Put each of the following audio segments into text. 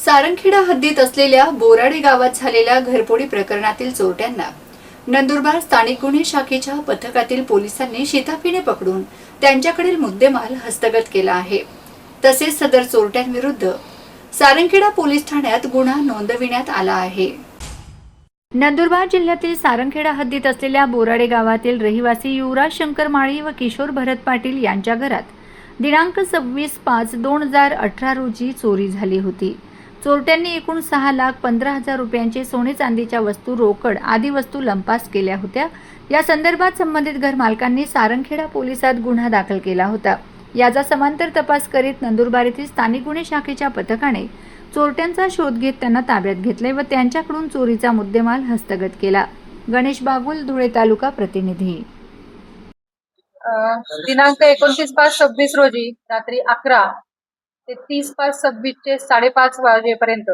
सारंगखेडा हद्दीत असलेल्या बोराडे गावात झालेल्या घरफोडी प्रकरणातील चोरट्यांना नंदुरबार स्थानिक गुन्हे शाखेच्या पथकातील पोलिसांनी शिताफीने पकडून त्यांच्याकडील मुद्देमाल हस्तगत केला आहे। तसेच सदर चोरट्यांविरुद्ध सारंगखेडा पोलीस ठाण्यात गुन्हा नोंदविण्यात आला आहे। नंदुरबार जिल्ह्यातील सारंगखेडा हद्दीत असलेल्या बोराडे गावातील रहिवासी युवराज शंकर माळी व किशोर भरत पाटील यांच्या घरात दिनांक 26/5/2018 रोजी चोरी झाली होती। चोरट्यांनी एकूण 6,15,000 रुपयांचे सोने चांदीच्या वस्तू, रोकड आदी वस्तू लंपास केल्या होत्या। या संदर्भात संबंधित घर मालकांनी सारंगखेडा पोलिसात गुन्हा दाखल केला होता। याचा समांतर तपास करीत नंदुरबार येथील स्थानिक गुन्हे शाखेच्या पथकाने चोरट्यांचा शोध घेत त्यांना ताब्यात घेतले व त्यांच्याकडून चोरीचा मुद्देमाल हस्तगत केला। गणेश बागुल, धुळे तालुका प्रतिनिधी। दिनांक 29/5/26 रोजी रात्री 11 ते 30/5/26 5:30 वाजेपर्यंत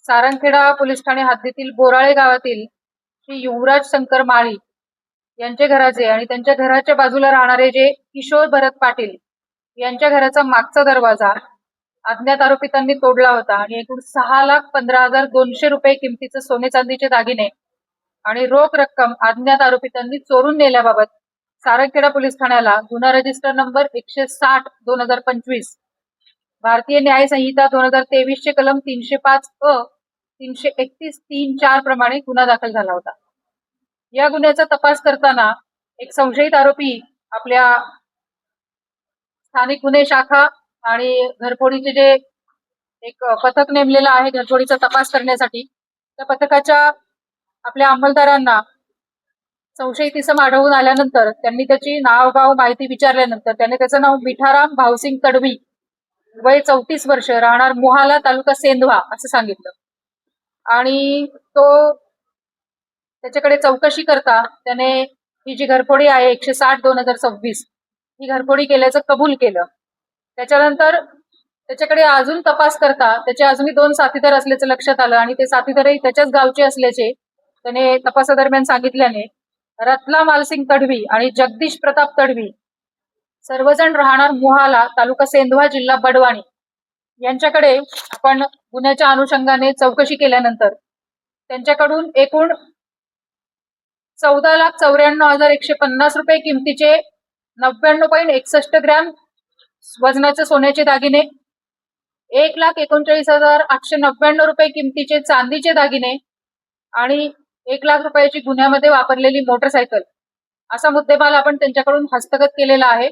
सारंगखेडा पोलीस ठाणे हद्दीतील बोराळे गावातील श्री युवराज शंकर माळी यांचे घराचे आणि त्यांच्या घराच्या बाजूला राहणारे जे किशोर भरत पाटील यांच्या घराचा मागचा दरवाजा अज्ञात आरोपितांनी तोडला होता आणि एकूण 6,15,200 रुपये किमतीचे सोने चांदीचे दागिने आणि रोख रक्कम अज्ञात आरोपितांनी चोरून नेल्याबाबत सारंगखेडा पोलीस ठाण्याला गुन्हा रजिस्टर नंबर 160/2025 भारतीय न्याय संहिता 2023 चे कलम 305 अ 331-3-4 प्रमाणे गुन्हा दाखल झाला होता। या गुन्ह्याचा तपास करताना एक संशयित आरोपी आपल्या स्थानिक गुन्हे शाखा आणि घरफोडीचे जे एक पथक नेमलेलं आहे घरफोडीचा तपास करण्यासाठी, त्या पथकाच्या आपल्या अंमलदारांना संशयित इसम आढळून आल्यानंतर त्यांनी त्याची नाव गाव माहिती विचारल्यानंतर त्याने त्याचं नाव मिठाराम भावसिंग तडवी, वय 34 वर्ष, राहणार मोहाला, तालुका सेंधवा असं सांगितलं आणि तो त्याच्याकडे चौकशी करता त्याने ही जी घरफोडी आहे 160/2026 ही घरफोडी केल्याचं कबूल केलं। त्याच्यानंतर त्याच्याकडे अजून तपास करता त्याचे अजूनही 2 साथीदार असल्याचं लक्षात आलं आणि ते साथीदारही त्याच्याच गावचे असल्याचे त्याने तपासादरम्यान सांगितल्याने रत्ला मालसिंग तडवी आणि जगदीश प्रताप तडवी सर्वजण राहणार मोहाला, तालुका सेंधवा, जिल्हा बडवानी यांच्याकडे आपण गुन्ह्याच्या अनुषंगाने चौकशी केल्यानंतर त्यांच्याकडून एकूण 14,94,150 रुपये किमतीचे 99.61 ग्रॅम वजनाचे सोन्याचे दागिने, 1,39,899 रुपये किमतीचे चांदीचे दागिने आणि 1,00,000 रुपयाची गुन्ह्यामध्ये वापरलेली मोटरसायकल असा मुद्देमाल आपण त्यांच्याकडून हस्तगत केलेला आहे।